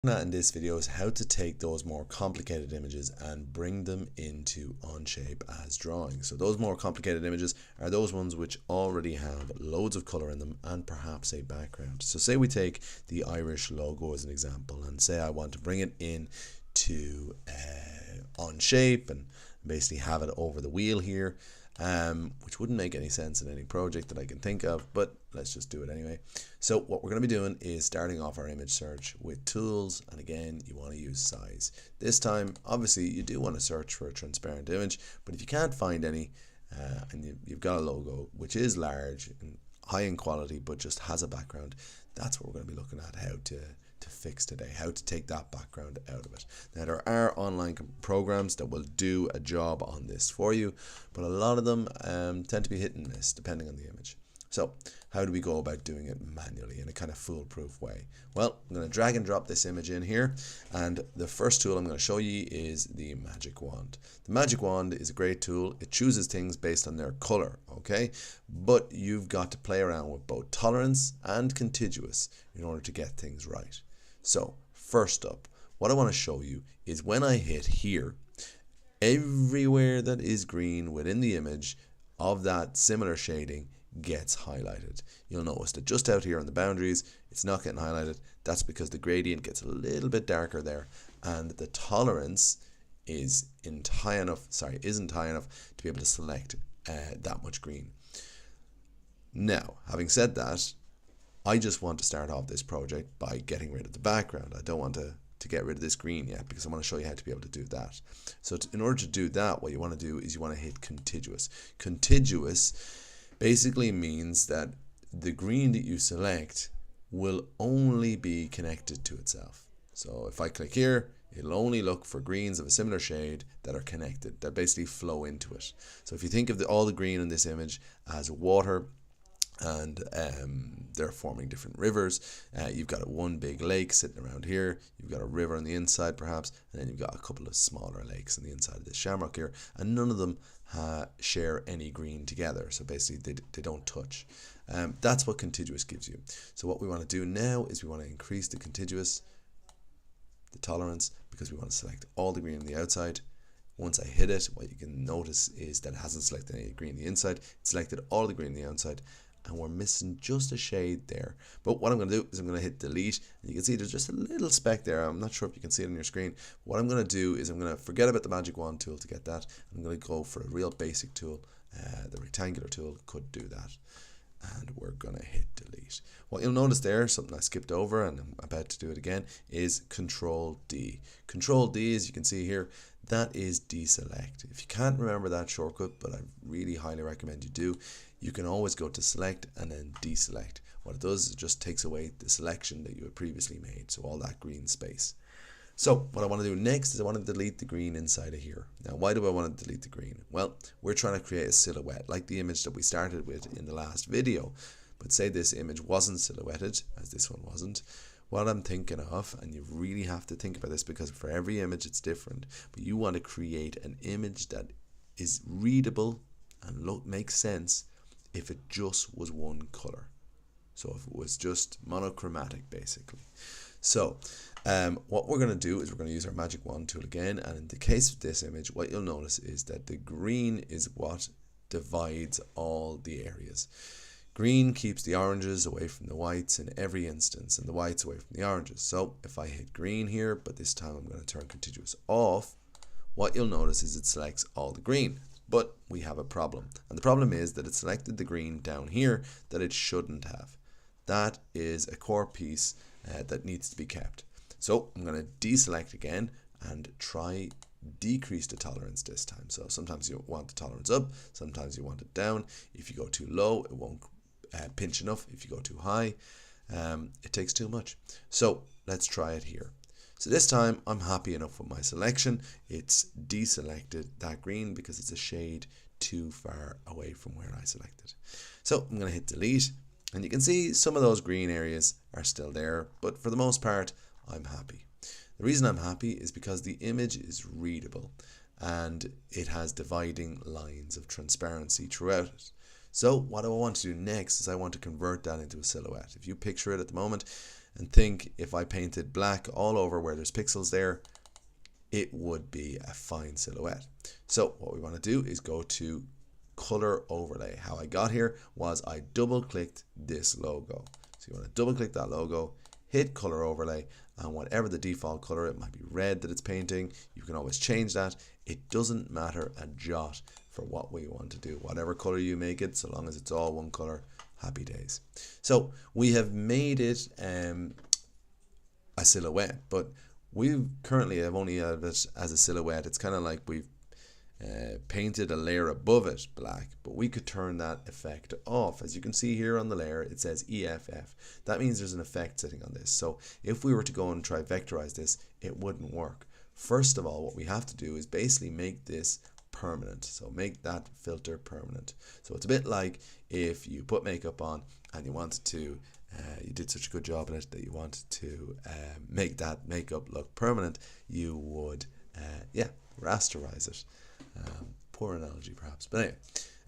In this video is how to take those more complicated images and bring them into Onshape as drawings. So those more complicated images are those ones which already have loads of color in them and perhaps a background. So say we take the Irish logo as an example, and say I want to bring it in to Onshape and basically have it over the wheel here, which wouldn't make any sense in any project that I can think of, but let's just do it anyway. So what we're going to be doing is starting off our image search with tools, and again you want to use size. This time obviously you do want to search for a transparent image, but if you can't find any and you've got a logo which is large and high in quality but just has a background, that's what we're going to be looking at how to fix today, how to take that background out of it. Now there are online programs that will do a job on this for you, but a lot of them tend to be hit and miss depending on the image. So how do we go about doing it manually in a kind of foolproof way? Well, I'm going to drag and drop this image in here, and the first tool I'm going to show you is the magic wand. The magic wand is a great tool. It chooses things based on their color, okay? But you've got to play around with both tolerance and contiguous in order to get things right. So first up, what I want to show you is when I hit here, everywhere that is green within the image of that similar shading gets highlighted. You'll notice that just out here on the boundaries it's not getting highlighted. That's because the gradient gets a little bit darker there, and the tolerance isn't high enough to be able to select that much green. Now, having said that, I just want to start off this project by getting rid of the background. I don't want to get rid of this green yet, because I want to show you how to be able to do that. So in order to do that, what you want to do is you want to hit contiguous. Contiguous basically means that the green that you select will only be connected to itself. So if I click here, it'll only look for greens of a similar shade that are connected, that basically flow into it. So if you think of all the green in this image as water, and they're forming different rivers. You've got one big lake sitting around here, you've got a river on the inside perhaps, and then you've got a couple of smaller lakes on the inside of this shamrock here, and none of them share any green together, so basically they don't touch. That's what contiguous gives you. So what we want to do now is we want to increase the contiguous, the tolerance, because we want to select all the green on the outside. Once I hit it, what you can notice is that it hasn't selected any green on the inside, it selected all the green on the outside, and we're missing just a shade there. But what I'm going to do is I'm going to hit delete, and you can see there's just a little speck there. I'm not sure if you can see it on your screen. What I'm going to do is I'm going to forget about the magic wand tool to get that. I'm going to go for a real basic tool. The rectangular tool could do that, and we're going to hit delete. What you'll notice there, something I skipped over and I'm about to do it again, is Control D. Control D, as you can see here, that is deselect. If you can't remember that shortcut, but I really highly recommend you do, you can always go to select and then deselect. What it does is it just takes away the selection that you had previously made, so all that green space. So what I want to do next is I want to delete the green inside of here. Now, why do I want to delete the green? Well, we're trying to create a silhouette like the image that we started with in the last video. But say this image wasn't silhouetted, as this one wasn't. What I'm thinking of, and you really have to think about this because for every image it's different, but you want to create an image that is readable and makes sense if it just was one color. So if it was just monochromatic basically. So what we're going to do is we're going to use our magic wand tool again, and in the case of this image, what you'll notice is that the green is what divides all the areas. Green keeps the oranges away from the whites in every instance, and the whites away from the oranges. So if I hit green here, but this time I'm going to turn contiguous off, what you'll notice is it selects all the green. But we have a problem, and the problem is that it selected the green down here that it shouldn't have. That is a core piece that needs to be kept. So I'm going to deselect again and try decrease the tolerance this time. So sometimes you want the tolerance up, sometimes you want it down. If you go too low, it won't pinch enough. If you go too high, it takes too much. So let's try it here. So this time I'm happy enough with my selection. It's deselected that green because it's a shade too far away from where I selected. So I'm going to hit delete, and you can see some of those green areas are still there, but for the most part I'm happy. The reason I'm happy is because the image is readable and it has dividing lines of transparency throughout it. So what I want to do next is I want to convert that into a silhouette. If you picture it at the moment, and think if I painted black all over where there's pixels there, it would be a fine silhouette. So what we want to do is go to color overlay. How I got here was I double clicked this logo. So you want to double click that logo, hit color overlay, and whatever the default color, it might be red that it's painting, you can always change that. It doesn't matter a jot for what we want to do. Whatever color you make it, so long as it's all one color, happy days. So we have made it a silhouette, but we currently have only had it as a silhouette. It's kind of like we've painted a layer above it black, but we could turn that effect off. As you can see here on the layer, it says EFF. That means there's an effect sitting on this. So if we were to go and try vectorize this, it wouldn't work. First of all, what we have to do is basically make this permanent. So make that filter permanent. So it's a bit like if you put makeup on and you wanted to you did such a good job in it that you wanted to make that makeup look permanent, you would rasterize it. Poor analogy perhaps, but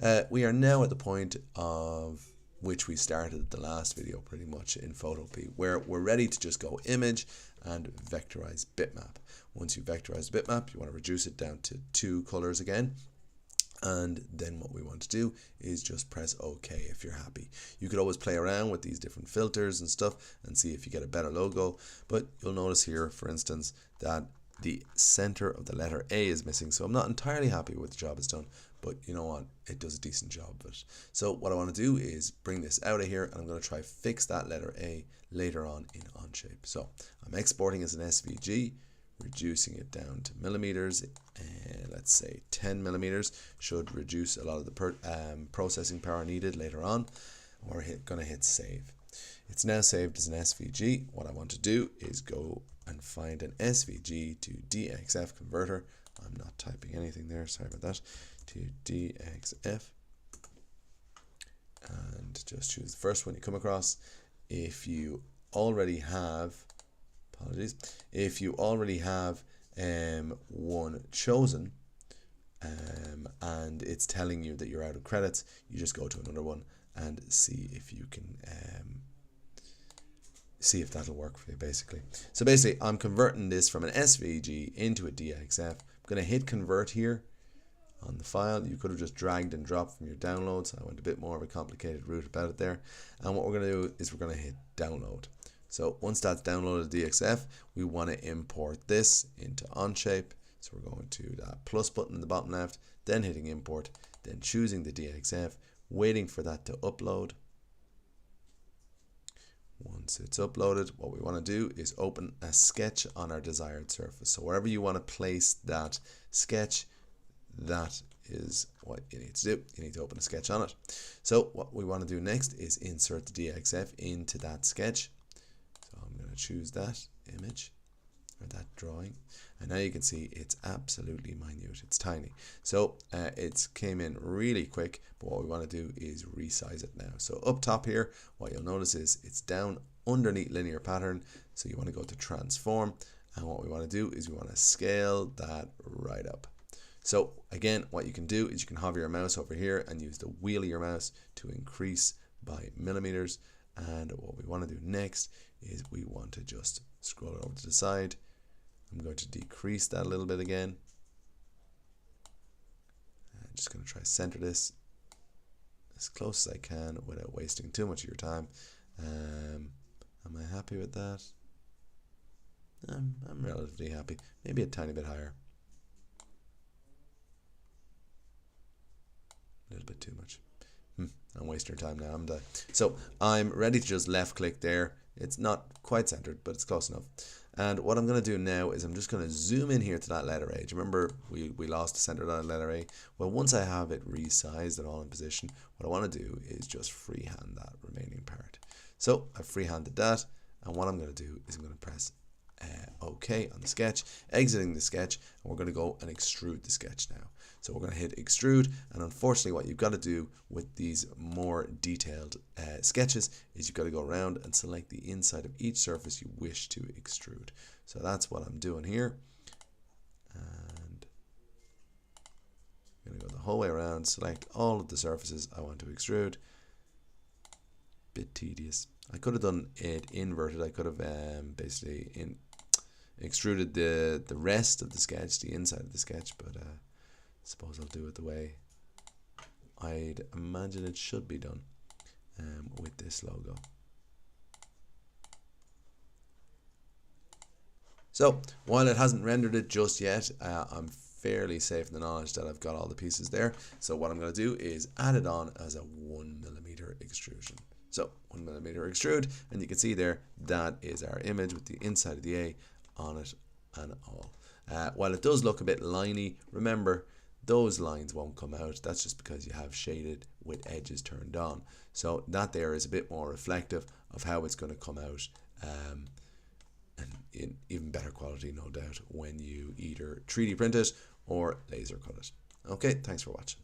anyway, we are now at the point of which we started the last video pretty much in Photopea, where we're ready to just go image and vectorize bitmap. Once you vectorize the bitmap, you want to reduce it down to 2 colors again. And then what we want to do is just press OK if you're happy. You could always play around with these different filters and stuff and see if you get a better logo. But you'll notice here, for instance, that the center of the letter A is missing. So I'm not entirely happy with the job it's done. But you know what? It does a decent job of it. So what I want to do is bring this out of here, and I'm going to try fix that letter A later on in Onshape. So I'm exporting as an SVG, reducing it down to millimeters, and let's say 10 millimeters should reduce a lot of the processing power needed later on. We're going to hit save. It's now saved as an SVG. What I want to do is go and find an SVG to DXF converter. I'm not typing anything there, sorry about that. To DXF, and just choose the first one you come across. If you already have if you already have one chosen and it's telling you that you're out of credits, you just go to another one and see if you can see if that'll work for you basically. So basically I'm converting this from an SVG into a DXF. I'm going to hit convert here on the file. You could have just dragged and dropped from your downloads. I went a bit more of a complicated route about it there. And what we're going to do is we're going to hit download. So once that's downloaded DXF, we want to import this into Onshape. So we're going to that plus button in the bottom left, then hitting import, then choosing the DXF, waiting for that to upload. Once it's uploaded, what we want to do is open a sketch on our desired surface. So wherever you want to place that sketch, that is what you need to do. You need to open a sketch on it. So what we want to do next is insert the DXF into that sketch. So I'm going to choose that image or that drawing, and now you can see it's absolutely minute. It's tiny. So it came in really quick, but what we want to do is resize it now. So up top here, what you'll notice is it's down underneath linear pattern. So you want to go to transform, and what we want to do is we want to scale that right up. So again, what you can do is you can hover your mouse over here and use the wheel of your mouse to increase by millimeters. And what we want to do next is we want to just scroll it over to the side. I'm going to decrease that a little bit again. I'm just going to try center this as close as I can without wasting too much of your time. Am I happy with that? I'm relatively happy. Maybe a tiny bit higher. A little bit too much. I'm wasting your time now, haven't I? So I'm ready to just left click there. It's not quite centered, but it's close enough. And what I'm going to do now is I'm just going to zoom in here to that letter A. Do you remember we lost the center of that letter A? Well, once I have it resized and all in position, what I want to do is just freehand that remaining part. So I've freehanded that, and what I'm going to do is I'm going to press OK on the sketch, exiting the sketch, and we're going to go and extrude the sketch now. So we're going to hit extrude, and unfortunately what you've got to do with these more detailed sketches is you've got to go around and select the inside of each surface you wish to extrude. So that's what I'm doing here, and I'm going to go the whole way around, select all of the surfaces I want to extrude. Bit tedious. I could have done it inverted. I could have basically extruded the rest of the sketch, the inside of the sketch, but I suppose I'll do it the way I'd imagine it should be done with this logo. So while it hasn't rendered it just yet, I'm fairly safe in the knowledge that I've got all the pieces there. So what I'm going to do is add it on as a 1mm extrusion. So 1mm extrude, and you can see there that is our image with the inside of the A on it and all. While it does look a bit liney, remember those lines won't come out. That's just because you have shaded with edges turned on. So that there is a bit more reflective of how it's going to come out, and in even better quality, no doubt, when you either 3D print it or laser cut it. Okay, thanks for watching.